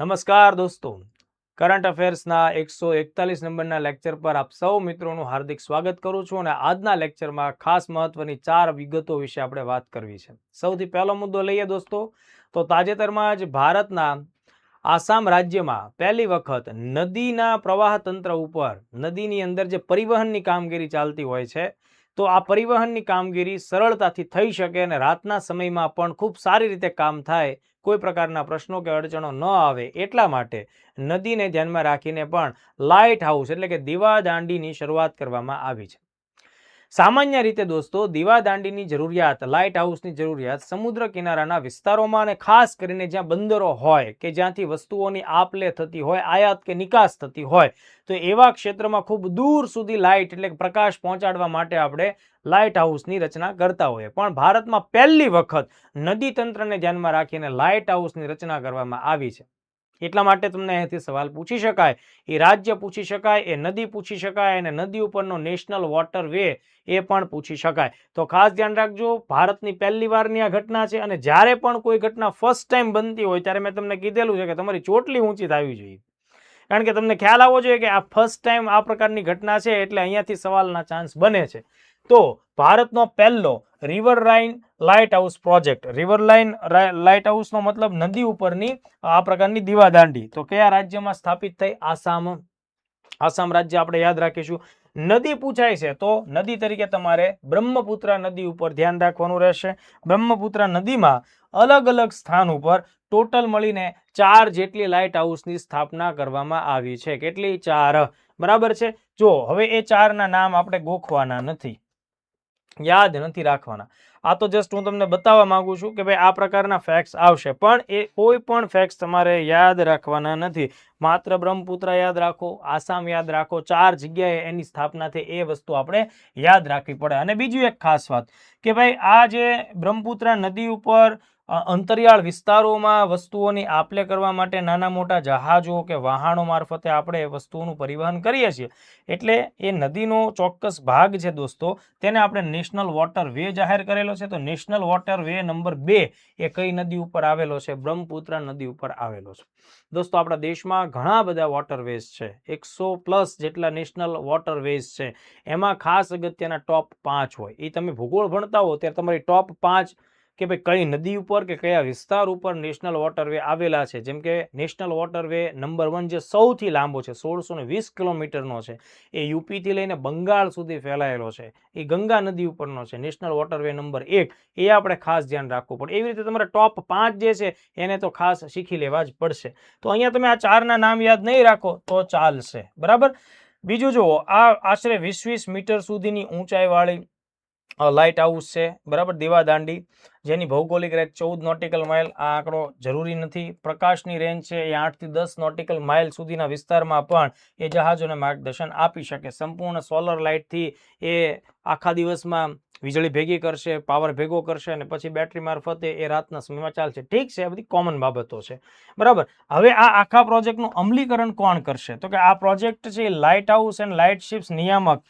નમસ્કાર દોસ્તો, કરંટ અફેર્સના 141 નંબરના લેક્ચર પર આપ સૌ મિત્રોનું હાર્દિક સ્વાગત કરું છું અને આજના લેક્ચરમાં ખાસ મહત્વની 4 વિગતો વિશે આપણે વાત કરવી છે. સૌથી પહેલો મુદ્દો લઈએ દોસ્તો, તો તાજેતરમાં જ ભારતના આસામ રાજ્યમાં પહેલી વખત નદીના પ્રવાહ તંત્ર ઉપર નદીની અંદર જે પરિવહનની કામગીરી ચાલતી હોય છે, તો આ પરિવહનની કામગીરી સરળતાથી થઈ શકે અને રાતના સમયમાં પણ ખૂબ સારી રીતે કામ થાય, કોઈ પ્રકારના પ્રશ્નો કે અડચણો ન આવે એટલા માટે નદીને ધ્યાનમાં રાખીને પણ લાઇટ હાઉસ એટલે કે દીવાદાંડીની શરૂઆત કરવામાં આવી છે. સામાન્ય રીતે દોસ્તો દીવાદાંડીની જરૂરિયાત, લાઇટ હાઉસની જરૂરિયાત સમુદ્ર કિનારાના વિસ્તારોમાં અને ખાસ કરીને જ્યાં બંદરો હોય કે જ્યાંથી વસ્તુઓની આપ-લે થતી હોય, આયાત કે નિકાસ થતી હોય, તો એવા ક્ષેત્રમાં ખૂબ દૂર સુધી લાઇટ એટલે પ્રકાશ પહોંચાડવા માટે આપણે લાઇટ હાઉસની રચના કરતા હોઈએ. પણ ભારતમાં પહેલી વખત નદી તંત્રને ધ્યાનમાં રાખીને લાઇટ હાઉસની રચના કરવામાં આવી છે. એટલા માટે તમને અહીંથી સવાલ પૂછી શકાય, એ રાજ્ય પૂછી શકાય, એ નદી પૂછી શકાય અને નદી ઉપરનો નેશનલ વોટર વે એ પણ પૂછી શકાય. તો ખાસ ધ્યાન રાખજો, ભારતની પહેલી વારની આ ઘટના છે અને જ્યારે પણ કોઈ ઘટના ફર્સ્ટ ટાઈમ બનતી હોય ત્યારે મેં તમને કીધેલું છે કે તમારી ચોટલી ઊંચી થવી જોઈએ, કારણ કે તમને ખ્યાલ આવવો જોઈએ કે આ ફર્સ્ટ ટાઈમ આ પ્રકારની ઘટના છે એટલે અહીંયાથી સવાલના ચાન્સ બને છે. તો ભારતનો પહેલો રિવરલાઇન લાઇટ હાઉસ પ્રોજેક્ટ, રિવરલાઇન લાઇટ હાઉસનો મતલબ નદી ઉપરની આ પ્રકારની દીવાદાંડી, તો કયા રાજ્યમાં સ્થાપિત થઈ? આસામ રાજ્ય આપણે યાદ રાખીશું. નદી પૂછાય છે તો નદી તરીકે તમારે બ્રહ્મપુત્રા નદી ઉપર ધ્યાન રાખવાનું રહેશે. બ્રહ્મપુત્રા નદીમાં અલગ અલગ સ્થાન ઉપર ટોટલ મળીને 4 જેટલી લાઇટ હાઉસની સ્થાપના કરવામાં આવી છે. કેટલી? 4. બરાબર છે. જો હવે એ 4ના નામ આપણે ગોખવાના નથી, યાદ નથી રાખવાના. આ તો જસ્ટ હું તમને બતાવવા માંગુ છું કે ભાઈ આ પ્રકારના ફેક્ટ્સ આવશે, પણ એ કોઈ પણ ફેક્ટ્સ તમારે યાદ રાખવાના નથી. માત્ર બ્રહ્મપુત્રા યાદ રાખો, આસામ યાદ રાખો, 4 જગ્યાએ એની સ્થાપના થઈ એ વસ્તુ આપણે યાદ રાખવી પડે. અને બીજું એક ખાસ વાત કે ભાઈ આ જે બ્રહ્મપુત્રા નદી ઉપર અંતરિયાળ વિસ્તારોમાં વસ્તુઓની આપ-લે કરવા માટે નાના મોટા જહાજો કે વાહનો મારફતે આપણે વસ્તુઓનું પરિવહન કરીએ છીએ, એટલે એ નદીનો ચોક્કસ ભાગ છે દોસ્તો, તેને આપણે નેશનલ વોટર વે જાહેર કરેલો છે. તો નેશનલ વોટર વે નંબર 2 એ કઈ નદી ઉપર આવેલો છે? બ્રહ્મપુત્રા નદી ઉપર આવેલો છે. દોસ્તો આપણા દેશમાં ઘણા બધા વોટરવેઝ છે, 100+ જેટલા નેશનલ વોટરવેઝ છે. એમાં ખાસ અગત્યના ટોપ 5 હોય, એ તમે ભૂગોળ ભણતા હો ત્યારે તમારી ટોપ 5 કે ભાઈ કઈ નદી ઉપર કે કયા વિસ્તાર ઉપર નેશનલ વોટરવે આવેલા છે. જેમ કે નેશનલ વોટરવે નંબર 1 જે સૌથી લાંબો છે, 1620 કિલોમીટરનો છે, એ યુપીથી લઈને બંગાળ સુધી ફેલાયેલો છે, એ ગંગા નદી ઉપરનો છે. નેશનલ વોટરવે નંબર 1 એ આપણે ખાસ ધ્યાન રાખવું પડે. એવી રીતે તમારા ટોપ 5 જે છે એને તો ખાસ શીખી લેવા જ પડશે. તો અહીંયા તમે આ 4ના નામ યાદ નહીં રાખો તો ચાલશે, બરાબર. બીજું જુઓ, આ આશરે 20 મીટર સુધીની ઊંચાઈ વાળી લાઇટ હાઉસ છે, બરાબર, દીવાદાંડી, જેની ભૌગોલિક રેન્જ 14 નોટિકલ માઇલ. આ આંકડો જરૂરી નથી. પ્રકાશની રેન્જ છે એ 8 થી 10 નોટિકલ માઇલ સુધીના વિસ્તારમાં પણ એ જહાજોને માર્ગદર્શન આપી શકે. સંપૂર્ણ સોલર લાઇટથી એ આખા દિવસમાં વીજળી ભેગી કરશે, પાવર ભેગો કરશે અને પછી બેટરી મારફતે એ રાતના સમયમાં ચાલશે. ઠીક છે, આ બધી કોમન બાબતો છે, બરાબર. હવે આ આખા પ્રોજેક્ટનું અમલીકરણ કોણ કરશે? તો કે આ પ્રોજેક્ટ છે light house and light ships નિયામક,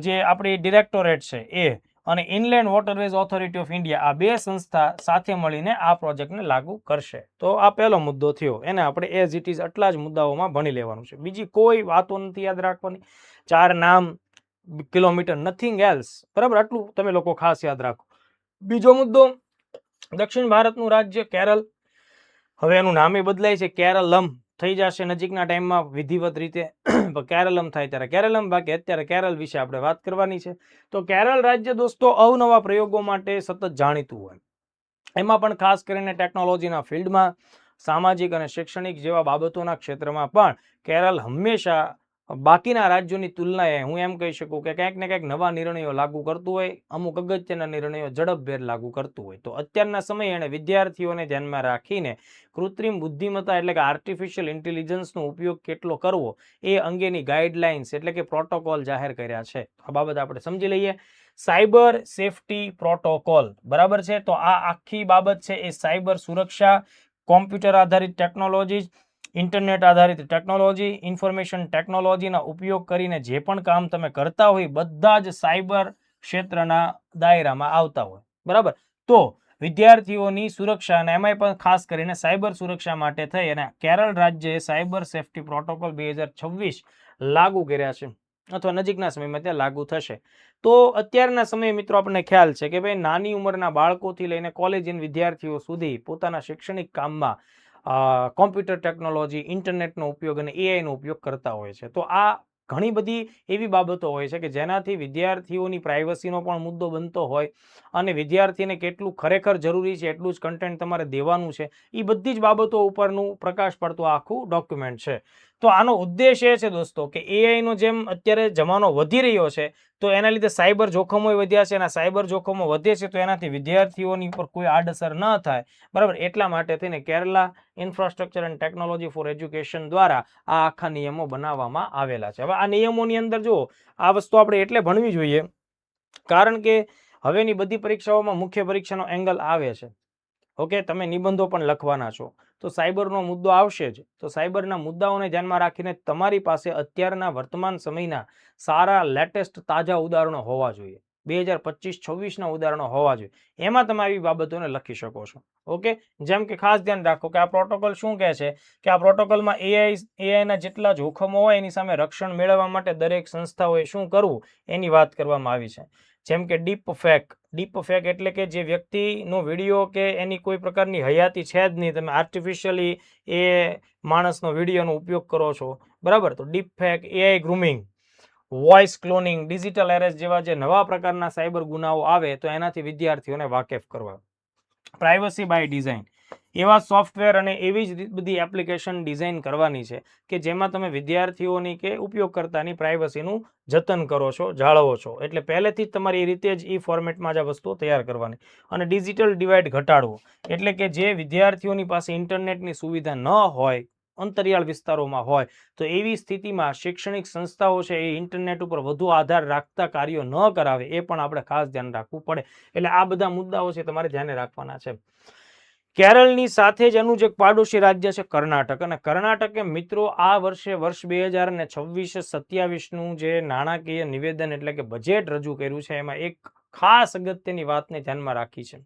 જે આપણી ડિરેક્ટોરેટ છે એ અને inland waterways authority of India, આ 2 સંસ્થા સાથે મળીને આ પ્રોજેક્ટને લાગુ કરશે. તો આ પહેલો મુદ્દો થયો, એને આપણે એઝ ઇટ ઇઝ આટલા જ મુદ્દાઓમાં ભણી લેવાનું છે. બીજી કોઈ વાતો નથી યાદ રાખવાની. 4 નામ, કિલોમીટર, નથિંગ એલ્સ, બરાબર. આટલું તમે લોકો ખાસ યાદ રાખો. બીજો મુદ્દો, દક્ષિણ ભારતનું રાજ્ય કેરળ, હવે એનું નામે બદલાય છે, કેરલમ થઈ જશે નજીકના ટાઈમમાં વિધિવત રીતે. કેરલમ થાય ત્યારે કેરલમ, બાકી અત્યારે કેરળ વિશે આપણે વાત કરવાની છે. તો કેરળ રાજ્ય દોસ્તો અવનવા પ્રયોગો માટે સતત જાણીતું હોય, એમાં પણ ખાસ કરીને ટેકનોલોજીના ફિલ્ડમાં, સામાજિક અને શૈક્ષણિક જેવા બાબતોના ક્ષેત્રમાં પણ કેરળ હંમેશા બાકીના રાજ્યોની તુલનાએ હું એમ કહી શકું કે ક્યાંક ને ક્યાંક નવા નિર્ણયો લાગુ કરતું હોય, અમુક અગત્યના નિર્ણયો ઝડપભેર લાગુ કરતું હોય. તો અત્યારના સમયે એણે વિદ્યાર્થીઓને ધ્યાનમાં રાખીને કૃત્રિમ બુદ્ધિમત્તા એટલે કે આર્ટિફિશિયલ ઇન્ટેલિજન્સનો ઉપયોગ કેટલો કરવો એ અંગેની ગાઈડલાઇન્સ એટલે કે પ્રોટોકોલ જાહેર કર્યા છે. આ બાબત આપણે સમજી લઈએ. સાયબર સેફટી પ્રોટોકોલ, બરાબર છે. તો આ આખી બાબત છે એ સાયબર સુરક્ષા, કોમ્પ્યુટર આધારિત ટેકનોલોજી, ઇન્ટરનેટ આધારિત ટેકનોલોજી, ઇન્ફોર્મેશન ટેકનોલોજીના ઉપયોગ કરીને જે પણ કામ તમે કરતા હોય બધા જ સાયબર ક્ષેત્રના દાયરામાં આવતા હોય, બરાબર. તો વિદ્યાર્થીઓની સુરક્ષા અને એમાંય પણ ખાસ કરીને સાયબર સુરક્ષા માટે થઈ અને કેરળ રાજ્યએ સાયબર સેફટી પ્રોટોકોલ 2026 લાગુ કર્યા છે અથવા નજીકના સમયમાં ત્યાં લાગુ થશે. તો અત્યારના સમયે મિત્રો આપણને ખ્યાલ છે કે ભાઈ નાની ઉંમરના બાળકોથી લઈને કોલેજિયન વિદ્યાર્થીઓ સુધી પોતાના શૈક્ષણિક કામમાં કોમ્પ્યુટર ટેકનોલોજી, ઇન્ટરનેટનો ઉપયોગ અને એઆઈનો ઉપયોગ કરતા હોય છે. તો આ ઘણી બધી એવી બાબતો હોય છે કે જેનાથી વિદ્યાર્થીઓની પ્રાઇવસીનો પણ મુદ્દો બનતો હોય અને વિદ્યાર્થીને કેટલું ખરેખર જરૂરી છે એટલું જ કન્ટેન્ટ તમારે દેવાનું છે, એ બધી જ બાબતો ઉપરનું પ્રકાશ પડતું આખું ડોક્યુમેન્ટ છે. તો આનો ઉદ્દેશ એ છે દોસ્તો કે એઆઈનો જેમ અત્યારે જમાનો વધી રહ્યો છે તો એના લીધે સાયબર જોખમો વધ્યા છે અને સાયબર જોખમો વધે છે તો એનાથી વિદ્યાર્થીઓની ઉપર કોઈ આડઅસર ન થાય, બરાબર, એટલા માટે થઈને Kerala infrastructure and technology for education દ્વારા આ આખા નિયમો બનાવવામાં આવેલા છે. હવે આ નિયમોની અંદર જો આ વસ્તુ આપણે એટલે ભણવી જોઈએ કારણ કે હવેની બધી પરીક્ષાઓમાં મુખ્ય પરીક્ષાનો એંગલ આવે છે. ઓકે, તમે નિબંધો પણ લખવાના છો તો સાયબરનો મુદ્દો આવશે જ. તો સાયબરના મુદ્દાઓને ધ્યાનમાં રાખીને તમારી પાસે અત્યારના વર્તમાન સમયના સારા લેટેસ્ટ તાજા ઉદાહરણો હોવા જોઈએ. 2025-26ના ઉદાહરણો હોવા જોઈએ. એમાં તમે આવી બાબતોને લખી શકો છો. ઓકે, જેમ કે ખાસ ધ્યાન રાખો કે આ પ્રોટોકોલ શું કહે છે કે આ પ્રોટોકોલમાં એઆઈના જેટલા જોખમો હોય એની સામે રક્ષણ મેળવવા માટે દરેક સંસ્થાઓએ શું કરવું એની વાત કરવામાં આવી છે. જેમ કે ડીપ ફેક એટલે કે જે વ્યક્તિનો વિડીયો કે એની કોઈ પ્રકારની હયાતી છે જ નહીં, તમે આર્ટિફિશિયલી એ માણસનો વિડીયોનો ઉપયોગ કરો છો, બરાબર. તો deep fake, AI grooming, voice cloning, digital arrest જેવા જે નવા પ્રકારના સાયબર ગુનાઓ આવે તો એનાથી વિદ્યાર્થીઓને વાકેફ કરવા. પ્રાઇવસી બાય ડિઝાઇન, એવા સોફ્ટવેર અને એવી જ બધી એપ્લિકેશન ડિઝાઇન કરવાની છે કે જેમાં તમે વિદ્યાર્થીઓની કે ઉપયોગકર્તાની પ્રાઇવસીનું જતન કરો છો, જાળવો છો. એટલે પહેલેથી જ તમારી એ રીતે જ ઈ ફોર્મેટમાં જ આ વસ્તુઓ તૈયાર કરવાની. અને ડિજિટલ ડિવાઇડ ઘટાડવો એટલે કે જે વિદ્યાર્થીઓની પાસે ઇન્ટરનેટની સુવિધા ન હોય, અંતરિયાળ વિસ્તારોમાં હોય, તો એવી સ્થિતિમાં શૈક્ષણિક સંસ્થાઓ છે એ ઇન્ટરનેટ ઉપર વધુ આધાર રાખતા કાર્યો ન કરાવે એ પણ આપણે ખાસ ધ્યાન રાખવું પડે. એટલે આ બધા મુદ્દાઓ છે તમારે ધ્યાને રાખવાના છે. કેરળની સાથે જ એનું જે પાડોશી રાજ્ય છે કર્ણાટક, અને કર્ણાટકે મિત્રો આ વર્ષે વર્ષ 2026-27નું જે નાણાકીય નિવેદન એટલે કે બજેટ રજૂ કર્યું છે એમાં એક ખાસ અગત્યની વાતને ધ્યાનમાં રાખી છે.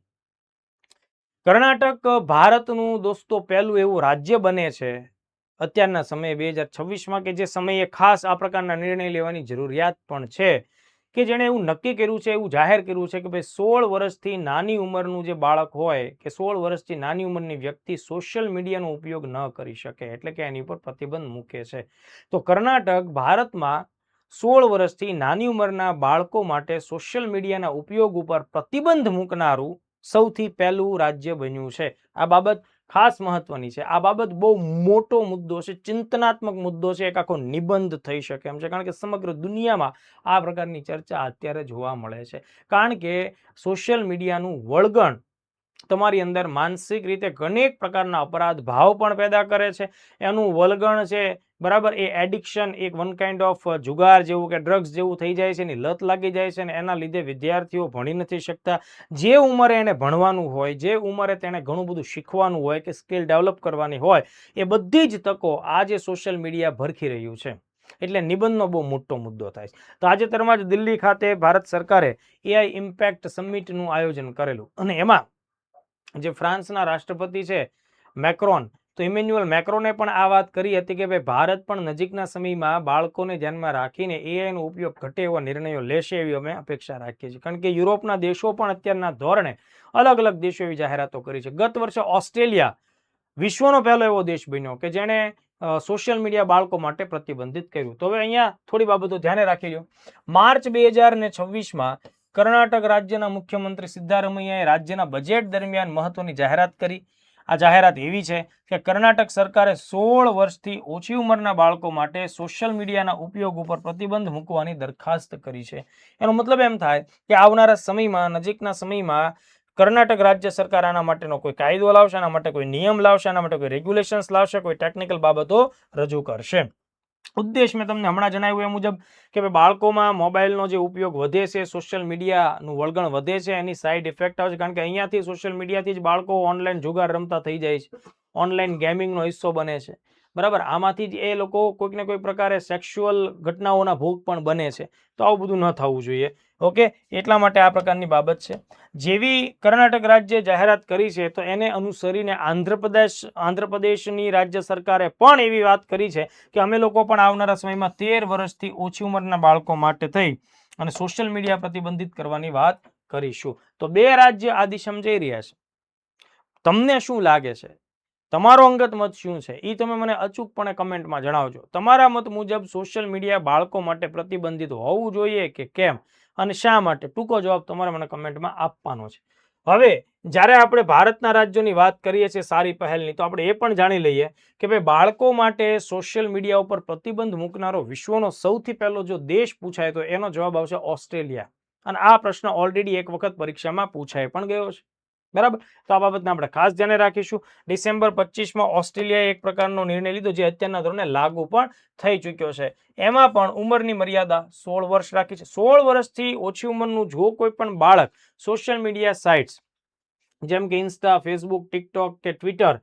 કર્ણાટક ભારતનું દોસ્તો પહેલું એવું રાજ્ય બને છે અત્યારના સમયે 2026માં કે જે સમયે ખાસ આ પ્રકારના નિર્ણય લેવાની જરૂરિયાત પણ છે કે જેણે એવું નક્કી કર્યું છે, એવું જાહેર કર્યું છે કે ભાઈ 16 વર્ષથી નાની ઉંમરનું જે બાળક હોય કે 16 વર્ષથી નાની ઉંમરની વ્યક્તિ સોશિયલ મીડિયાનો ઉપયોગ ન કરી શકે, એટલે કે એની ઉપર પ્રતિબંધ મૂકે છે. તો કર્ણાટક ભારતમાં 16 વર્ષથી નાની ઉંમરના બાળકો માટે સોશિયલ મીડિયાના ઉપયોગ ઉપર પ્રતિબંધ મૂકનારું સૌથી પહેલું રાજ્ય બન્યું છે. આ બાબત ખાસ મહત્વની છે. આ બાબત બહુ મોટો મુદ્દો છે, ચિંતનાત્મક મુદ્દો છે, એક આખો નિબંધ થઈ શકે એમ છે કારણ કે સમગ્ર દુનિયામાં આ પ્રકારની ચર્ચા અત્યારે જોવા મળે છે. કારણ કે સોશિયલ મીડિયાનું વળગણ તમારી અંદર માનસિક રીતે અનેક પ્રકારના અપરાધ ભાવ પણ પેદા કરે છે. એનું વલગણ છે, બરાબર, એ એડિક્શન, એક વન કાઇન્ડ ઓફ જુગાર જેવું કે ડ્રગ્સ જેવું થઈ જાય છે, એની લત લાગી જાય છે અને એના લીધે વિદ્યાર્થીઓ ભણી નથી શકતા. જે ઉંમરે એને ભણવાનું હોય, જે ઉંમરે તેને ઘણું બધું શીખવાનું હોય કે સ્કિલ ડેવલપ કરવાની હોય, એ બધી જ તકો આજે સોશિયલ મીડિયા ભરખી રહ્યું છે. એટલે નિબંધનો બહુ મોટો મુદ્દો થાય છે. તાજેતરમાં જ દિલ્હી ખાતે ભારત સરકારે એઆઈ ઇમ્પેક્ટ સમિટનું આયોજન કરેલું અને એમાં જે ફ્રાન્સના રાષ્ટ્રપતિ છે મેક્રોન, તો ઇમેન્યુઅલ મેક્રોને પણ આ વાત કરી હતી કે ભાઈ ભારત પણ નજીકના સમયમાં બાળકોને ધ્યાનમાં રાખીને એઆઈનો ઉપયોગ ઘટે એવા નિર્ણયો લેશે એવી અમે અપેક્ષા રાખીએ છીએ. કારણ કે યુરોપના દેશો પણ અત્યારના ધોરણે અલગ અલગ દેશો એવી જાહેરાતો કરી છે. ગત વર્ષે ઓસ્ટ્રેલિયા વિશ્વનો પહેલો એવો દેશ બન્યો કે જેણે સોશિયલ મીડિયા બાળકો માટે પ્રતિબંધિત કર્યું. તો હવે અહીંયા થોડી બાબતો ધ્યાને રાખી લો. માર્ચ 2026માં કર્ણાટક રાજ્યના મુખ્યમંત્રી સિદ્ધારમૈયાએ રાજ્યના બજેટ દરમિયાન મહત્વની જાહેરાત કરી. આ જાહેરાત એવી છે કે કર્ણાટક સરકારે 16 વર્ષથી ઓછી ઉંમરના બાળકો માટે સોશિયલ મીડિયાના ઉપયોગ ઉપર પ્રતિબંધ મૂકવાની દરખાસ્ત કરી છે. એનો મતલબ એમ થાય કે આવનારા સમયમાં, નજીકના સમયમાં કર્ણાટક રાજ્ય સરકાર આના માટેનો કોઈ કાયદો લાવશે, આના માટે કોઈ નિયમ લાવશે, આના માટે કોઈ રેગ્યુલેશન્સ લાવશે, કોઈ ટેકનિકલ બાબતો રજૂ કરશે. ઉદ્દેશ મેં તમને હમણાં જણાવ્યું એ મુજબ કે ભાઈ બાળકોમાં મોબાઈલનો જે ઉપયોગ વધે છે, સોશિયલ મીડિયાનું વળગણ વધે છે, એની સાઈડ ઇફેક્ટ આવે છે. કારણ કે અહીંયાથી સોશિયલ મીડિયાથી જ બાળકો ઓનલાઈન જુગાર રમતા થઈ જાય છે, ઓનલાઈન ગેમિંગનો હિસ્સો બને છે, બરાબર, આમાંથી જ એ લોકો કોઈક ને કોઈ પ્રકારે સેક્સ્યુઅલ ઘટનાઓના ભોગ પણ બને છે. તો આવું બધું ન થવું જોઈએ. ઓકે, એટલા માટે આ પ્રકારની બાબત છે. જેવી કર્ણાટક રાજ્ય જાહેરાત કરી છે તો એને અનુસરીને આંધ્રપ્રદેશની રાજ્ય સરકારે પણ એવી વાત કરી છે કે અમે લોકો પણ આવનારા સમયમાં 13 વર્ષથી ઓછી ઉંમરના બાળકો માટે થઈ અને સોશિયલ મીડિયા પ્રતિબંધિત કરવાની વાત કરીશું. તો 2 રાજ્ય આ દિશામાં જઈ રહ્યા છે. તમને શું લાગે છે? તમારો અંગત મત શું છે એ તમે મને અચૂકપણે કમેન્ટમાં જણાવજો. તમારા મત મુજબ સોશિયલ મીડિયા બાળકો માટે પ્રતિબંધિત હોવું જોઈએ કે કેમ, અને શા માટે? ટૂંકો જવાબ તમારે મને કમેન્ટમાં આપવાનો છે. હવે જ્યારે આપણે ભારતના રાજ્યોની વાત કરીએ છીએ સારી પહેલની, તો આપણે એ પણ જાણી લઈએ કે ભાઈ બાળકો માટે સોશિયલ મીડિયા ઉપર પ્રતિબંધ મૂકનારો વિશ્વનો સૌથી પહેલો જો દેશ પૂછાય તો એનો જવાબ આવશે ઓસ્ટ્રેલિયા. અને આ પ્રશ્ન ઓલરેડી એક વખત પરીક્ષામાં પૂછાઈ પણ ગયો છે. બરાબર, તો આ બાબતને આપણે ખાસ ધ્યાને રાખીશું. ડિસેમ્બર 25માં ઓસ્ટ્રેલિયાએ એક પ્રકારનો નિર્ણય લીધો જે અત્યારના ધોરણે લાગુ પણ થઈ ચૂક્યો છે. એમાં પણ ઉંમરની મર્યાદા 16 વર્ષ રાખી છે. 16 વર્ષથી ઓછી ઉંમરનું જો કોઈ પણ બાળક સોશિયલ મીડિયા સાઇટ્સ જેમ કે ઇન્સ્ટા, ફેસબુક, ટિકટોક કે ટ્વિટર,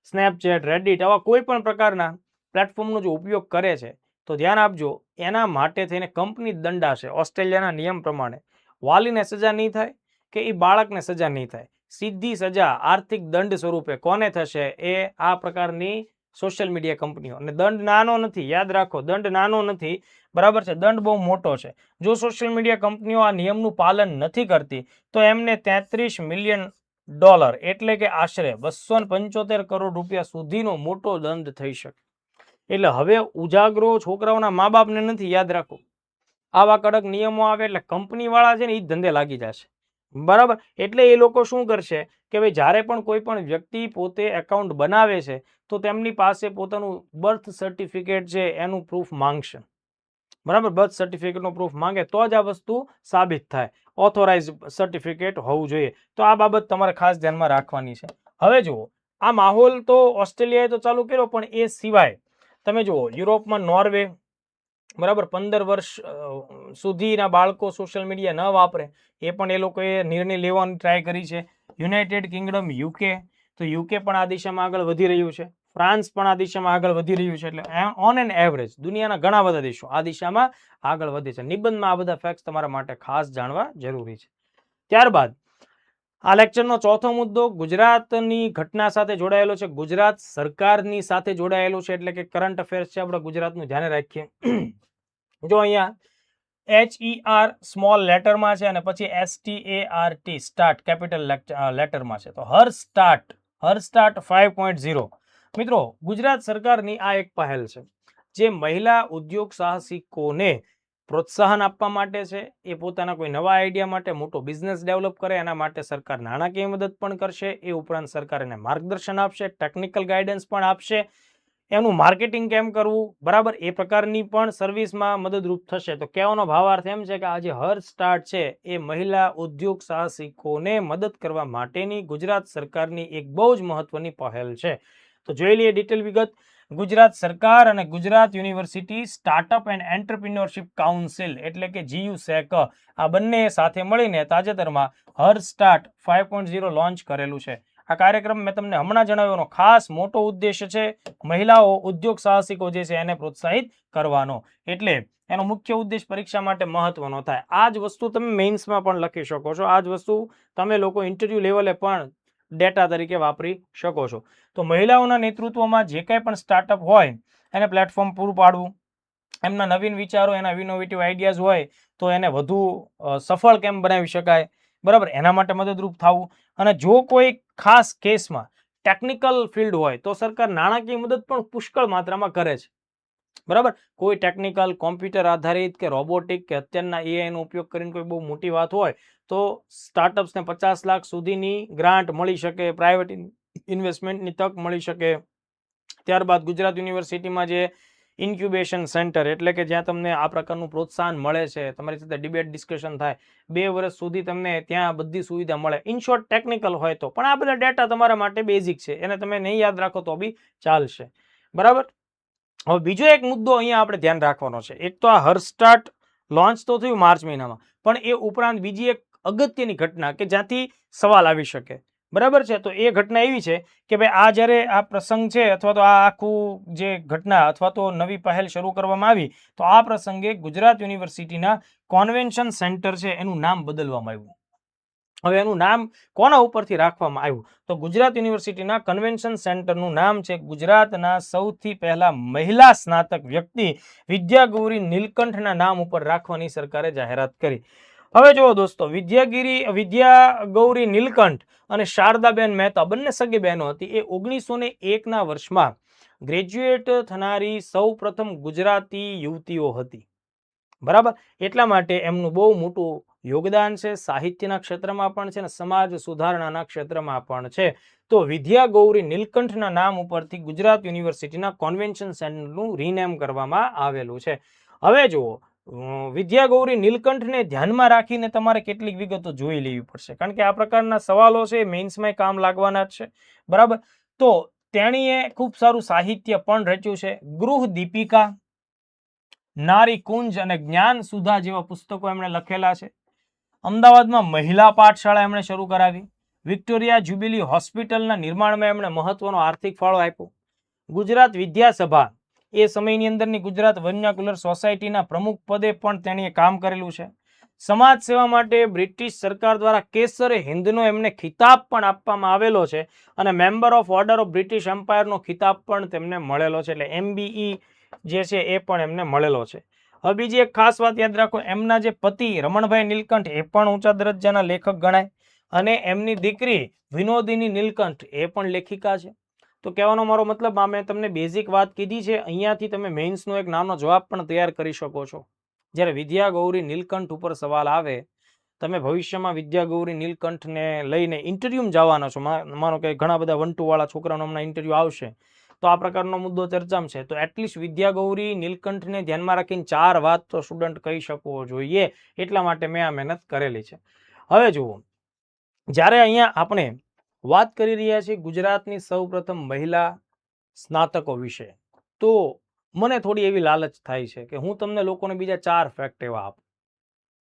સ્નેપચેટ, રેડિટ આવા કોઈ પણ પ્રકારના પ્લેટફોર્મનો જો ઉપયોગ કરે છે તો ધ્યાન આપજો, એના માટે થઈને કંપની દંડાશે. ઓસ્ટ્રેલિયાના નિયમ પ્રમાણે વાલીને સજા નહીં થાય કે એ બાળકને સજા નહીં થાય, સીધી સજા આર્થિક દંડ સ્વરૂપે કોને થશે? એ આ પ્રકારની સોશિયલ મીડિયા કંપનીઓ. અને દંડ નાનો નથી, યાદ રાખો, દંડ નાનો નથી, બરાબર છે, દંડ બહુ મોટો છે. જો સોશિયલ મીડિયા કંપનીઓ આ નિયમનું પાલન નથી કરતી તો એમને $33 મિલિયન એટલે કે આશરે 275 કરોડ રૂપિયા સુધીનો મોટો દંડ થઈ શકે. એટલે હવે ઉજાગરો છોકરાઓના મા બાપને નથી, યાદ રાખો. આવા કડક નિયમો આવે એટલે કંપની વાળા છે ને એ ધંધે લાગી જશે. બરાબર, એટલે એ લોકો શું કરશે કે ભાઈ જ્યારે પણ કોઈ પણ વ્યક્તિ પોતે એકાઉન્ટ બનાવે છે તો તેમની પાસે પોતાનું બર્થ સર્ટિફિકેટ છે એનું પ્રૂફ માંગશે. બરાબર, બર્થ સર્ટિફિકેટનો પ્રૂફ માંગે તો જ આ વસ્તુ સાબિત થાય. ઓથોરાઇઝ સર્ટિફિકેટ હોવું જોઈએ. તો આ બાબત તમારે ખાસ ધ્યાનમાં રાખવાની છે. હવે જુઓ, આ માહોલ તો ઓસ્ટ્રેલિયાએ તો ચાલુ કર્યો, પણ એ સિવાય તમે જુઓ યુરોપમાં નોર્વે, બરાબર, 15 વર્ષ સુધીના બાળકો સોશિયલ મીડિયા ન વાપરે એ પણ એ લોકોએ નિર્ણય લેવાની ટ્રાય કરી છે. યુનાઇટેડ કિંગડમ, યુકે, તો યુકે પણ આ દિશામાં આગળ વધી રહ્યું છે. ફ્રાન્સ પણ આ દિશામાં આગળ વધી રહ્યું છે. એટલે ઓન એન એવરેજ દુનિયાના ઘણા બધા દેશો આ દિશામાં આગળ વધે છે. નિબંધમાં આ બધા ફેક્ટ્સ તમારા માટે ખાસ જાણવા જરૂરી છે. ત્યારબાદ આ લેક્ચરનો ચોથો મુદ્દો ગુજરાતની ઘટના સાથે જોડાયેલો છે, ગુજરાત સરકારની સાથે જોડાયેલું છે, એટલે કે કરંટ અફેર્સ છે. આપણે ગુજરાતનું ધ્યાન રાખીએ. જો અહીંયા HER સ્મોલ લેટરમાં છે અને પછી START સ્ટાર્ટ કેપિટલ લેટરમાં છે. તો હર સ્ટાર્ટ 5.0 મિત્રો ગુજરાત સરકારની આ એક પહેલ છે જે મહિલા ઉદ્યોગ સાહસિકોને પ્રોત્સાહન આપવા માટે છે. એ પોતાના કોઈ નવા આઈડિયા માટે મોટો બિઝનેસ ડેવલપ કરે એના માટે સરકાર નાણાકીય મદદ પણ કરશે. એ ઉપરાંત સરકાર એને માર્ગદર્શન આપશે, ટેકનિકલ ગાઈડન્સ પણ આપશે, એનું માર્કેટિંગ કેમ કરવું, બરાબર, એ પ્રકારની પણ સર્વિસમાં મદદરૂપ થશે. તો કહેવાનો ભાવાર્થ એમ છે કે આ જે હર સ્ટાર્ટ છે એ મહિલા ઉદ્યોગ સાહસિકોને મદદ કરવા માટેની ગુજરાત સરકારની એક બહુ જ મહત્વની પહેલ છે. તો જોઈ લઈએ ડિટેલ વિગત. ગુજરાત સરકાર અને Gujarat university startup and entrepreneurship council એટલે કે GUSEC આ બંને સાથે મળીને તાજેતરમાં હર સ્ટાર્ટ 5.0 લોન્ચ કરેલું છે. આ કાર્યક્રમ મેં તમને હમણાં જણાવ્યોનો ખાસ મોટો ઉદ્દેશ્ય છે મહિલાઓ ઉદ્યોગ સાહસિકો જે છે એને પ્રોત્સાહિત કરવાનો. એટલે એનો મુખ્ય ઉદ્દેશ પરીક્ષા માટે મહત્વનો થાય. આ જ વસ્તુ તમે મેઇન્સમાં પણ લખી શકો છો. આ જ વસ્તુ તમે લોકો ઇન્ટરવ્યુ લેવલે પણ ડેટા તરીકે વાપરી શકો છો. તો મહિલાઓના નેતૃત્વમાં જે કંઈ પણ સ્ટાર્ટઅપ હોય એને પ્લેટફોર્મ પૂરું પાડવું, એમના નવીન વિચારો, એના ઇનોવેટિવ આઈડિયાઝ હોય તો એને વધુ સફળ કેમ બનાવી શકાય, બરાબર, એના માટે મદદરૂપ થવું. અને જો કોઈ ખાસ કેસમાં ટેકનિકલ ફિલ્ડ હોય તો સરકાર નાણાકીય મદદ પણ પુષ્કળ માત્રામાં કરે છે. બરાબર, કોઈ ટેકનિકલ કોમ્પ્યુટર આધારિત કે રોબોટિક કે અત્યારના AI નો ઉપયોગ કરીને કોઈ બહુ મોટી વાત હોય તો સ્ટાર્ટઅપ્સને 50 લાખ સુધીની ગ્રાન્ટ મળી શકે, પ્રાઇવેટ ઇન્વેસ્ટમેન્ટની તક મળી શકે. ત્યારબાદ ગુજરાત યુનિવર્સિટીમાં જે ઇન્ક્યુબેશન સેન્ટર એટલે કે જ્યાં તમને આ પ્રકારનું પ્રોત્સાહન મળે છે, તમારી સાથે ડિબેટ ડિસ્કશન થાય, 2 વર્ષ સુધી તમને ત્યાં બધી સુવિધા મળે. ઇન શોર્ટ ટેકનિકલ હોય તો પણ આ બધા ડેટા તમારા માટે બેઝિક છે, એને તમે નહીં યાદ રાખો તો બી ચાલશે. બરાબર, હવે બીજો એક મુદ્દો અહીંયા આપણે ધ્યાન રાખવાનો છે. એક તો આ હર સ્ટાર્ટ લોન્ચ તો થયું માર્ચ મહિનામાં, પણ એ ઉપરાંત બીજી એક અગત્યની ઘટના કે જ્યાંથી સવાલ આવી શકે. બરાબર છે. તો એ ઘટના એવી છે કે ભાઈ આ જ્યારે આ પ્રસંગ છે અથવા તો આ આખું જે ઘટના અથવા તો નવી પહેલ શરૂ કરવામાં આવી તો આ પ્રસંગે ગુજરાત યુનિવર્સિટીના કોન્વેન્શન સેન્ટર છે એનું નામ બદલવામાં આવ્યું. હવે એનું નામ કોના ઉપરથી રાખવામાં આવ્યું તો ગુજરાત યુનિવર્સિટીના કન્વેન્શન સેન્ટરનું નામ છે ગુજરાતના સૌથી પહેલા મહિલા સ્નાતક વ્યક્તિ વિદ્યાગૌરી નીલકંઠના નામ ઉપર રાખવાની સરકારે જાહેરાત કરી. હવે જુઓ દોસ્તો, વિદ્યાગૌરી નીલકંઠ અને શારદાબેન મહેતા બંને સગી બહેનો હતી. એ 1901ના વર્ષમાં ગ્રેજ્યુએટ થનારી સૌ પ્રથમ ગુજરાતી યુવતીઓ હતી. બરાબર, એટલા માટે એમનું બહુ મોટું યોગદાન છે સાહિત્યના ક્ષેત્રમાં પણ છે અને સમાજ સુધારણાના ક્ષેત્રમાં પણ છે. તો વિદ્યાગૌરી નીલકંઠના નામ ઉપરથી ગુજરાત યુનિવર્સિટીના કોન્વેન્શન સેન્ટરનું રીનેમ કરવામાં આવેલું છે. હવે જુઓ, વિદ્યાગૌરી નીલકંઠને ધ્યાનમાં રાખીને તમારે કેટલીક વિગતો જોઈ લેવી પડશે, કારણ કે આ પ્રકારના સવાલો છે મેન્સમાં કામ લાગવાના જ છે. બરાબર, તો તેણીએ ખૂબ સારું સાહિત્ય પણ રચ્યું છે. ગૃહ દીપિકા, નારી કુંજ અને જ્ઞાન સુધા જેવા પુસ્તકો એમણે લખેલા છે. અમદાવાદમાં મહિલા પાઠશાળા એમણે શરૂ કરાવી. વિક્ટોરિયા જ્યુબિલી હોસ્પિટલના નિર્માણમાં એમણે મહત્વનો આર્થિક ફાળો આપ્યો. ગુજરાત વિદ્યાસભા એ સમયની અંદરની ગુજરાત વર્નાક્યુલર સોસાયટીના પ્રમુખ પદે પણ તેણીએ કામ કરેલું છે. સમાજ સેવા માટે બ્રિટિશ સરકાર દ્વારા કેસરે હિન્દનો એમને ખિતાબ પણ આપવામાં આવેલો છે અને member of order of British એમ્પાયરનો ખિતાબ પણ તેમને મળેલો છે, એટલે MBE જે છે એ પણ એમને મળેલો છે. હવે બીજી એક ખાસ વાત યાદ રાખો, એમના જે પતિ રમણભાઈ નીલકંઠ એ પણ ઊંચા દરજ્જાના લેખક ગણાય અને એમની દીકરી વિનોદિની નીલકંઠ એ પણ લેખિકા છે. તો કહેવાનો મારો મતલબ આ મેં તમને બેઝિક વાત કીધી છે. અહીંયાથી તમે મેઇન્સનો એક નાનો જવાબ પણ તૈયાર કરી શકો છો. જ્યારે વિદ્યાગૌરી નીલકંઠ ઉપર સવાલ આવે, તમે ભવિષ્યમાં વિદ્યાગૌરી નીલકંઠને લઈને ઇન્ટરવ્યુમાં જવાના છો, માનો કે ઘણા બધા 1-2 વાળા છોકરાનો હમણાં ઇન્ટરવ્યુ આવશે તો આ પ્રકારનો મુદ્દો ચર્ચામાં છે, તો એટલીસ્ટ વિદ્યાગૌરી નીલકંઠને ધ્યાનમાં રાખીને 4 વાત તો સ્ટુડન્ટ કહી શકવો જોઈએ. એટલા માટે મેં આ મહેનત કરેલી છે. હવે જુઓ, જ્યારે અહીંયા આપણે વાત કરી રહ્યા છીએ ગુજરાતની સૌપ્રથમ મહિલા સ્નાતકો વિશે, તો મને થોડી એવી લાલચ થાય છે કે હું તમને લોકોને બીજા 4 ફેક્ટ એવા આપું,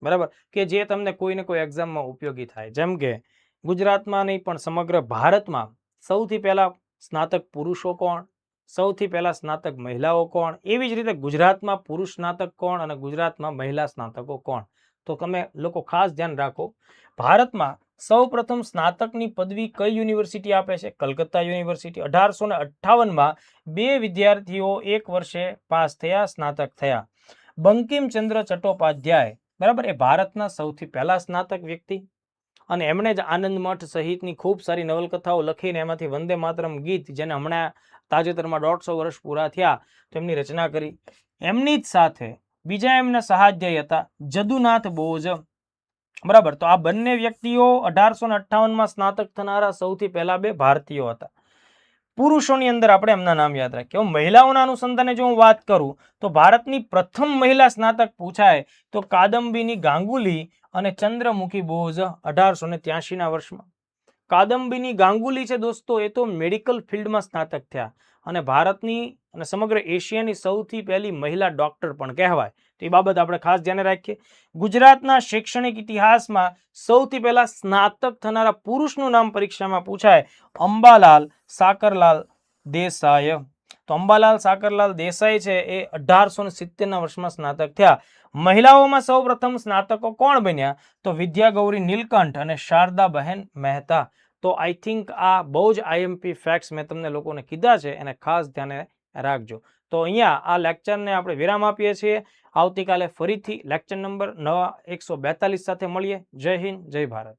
બરાબર, કે જે તમને કોઈને કોઈ એક્ઝામમાં ઉપયોગી થાય. જેમ કે ગુજરાતમાં નહીં પણ સમગ્ર ભારતમાં સૌથી પહેલા સ્નાતક પુરુષો કોણ, સૌથી પહેલા સ્નાતક મહિલાઓ કોણ, એવી જ રીતે ગુજરાતમાં પુરુષ સ્નાતક કોણ અને ગુજરાતમાં મહિલા સ્નાતકો કોણ. તો તમે લોકો ખાસ ધ્યાન રાખો, ભારતમાં સૌ પ્રથમ સ્નાતકની પદવી કઈ યુનિવર્સિટી આપે છે? કલકત્તા યુનિવર્સિટી. 1858માં 2 વિદ્યાર્થીઓ 1 વર્ષે પાસ થયા, સ્નાતક થયા. બંકિમચંદ્ર ચટ્ટોપાધ્યાય, બરાબર, એ ભારતના સૌથી પહેલા સ્નાતક વ્યક્તિ અને એમણે જ આનંદ મઠ સહિતની ખૂબ સારી નવલકથાઓ લખીને એમાંથી વંદે માતરમ ગીત, જેને હમણાં તાજેતરમાં 150 વર્ષ પૂરા થયા, તેમની રચના કરી. એમની જ સાથે બીજા એમના સહાધ્યાયી હતા જદુનાથ બોઝ, બરાબર. તો આ બંને વ્યક્તિઓ 1858માં સ્નાતક થનારા સૌથી પહેલા 2 ભારતીયો હતા. પુરુષોની અંદર આપણે એમના નામ યાદ રાખીએ. મહિલાઓના અનુસંધાને જો હું વાત કરું તો ભારતની પ્રથમ મહિલા સ્નાતક પૂછાય તો કાદંબિની ગાંગુલી અને ચંદ્રમુખી બોઝ 1883ના વર્ષમાં. કાદંબિની ગાંગુલી છે દોસ્તો, એ તો મેડિકલ ફિલ્ડમાં સ્નાતક થયા અને ભારતની અને સમગ્ર એશિયાની સૌથી પહેલી મહિલા ડોક્ટર પણ કહેવાય. તો એ બાબત આપણે ખાસ ધ્યાને રાખીએ. ગુજરાતના શૈક્ષણિક ઇતિહાસમાં સૌથી પહેલા સ્નાતક થનારા પુરુષનું નામ પરીક્ષામાં પૂછાય, અંબાલાલ સાકરલાલ દેસાઈ. તો અંબાલાલ સાકરલાલ દેસાઈ છે એ 1870ના વર્ષમાં સ્નાતક થયા. મહિલાઓમાં સૌ પ્રથમ સ્નાતકો કોણ બન્યા? તો વિદ્યાગૌરી નીલકંઠ અને શારદાબહેન મહેતા. તો આઈ થિંક આ બહુ જ IMP ફેક્ટ્સ મેં તમને લોકોને કીધા છે, એને ખાસ ધ્યાને રાખજો. તો અહીંયા આ લેક્ચરને આપણે વિરામ આપીએ છીએ. આવતીકાલે ફરીથી લેક્ચર નંબર 142 સાથે મળીએ. જય હિન્દ, જય ભારત.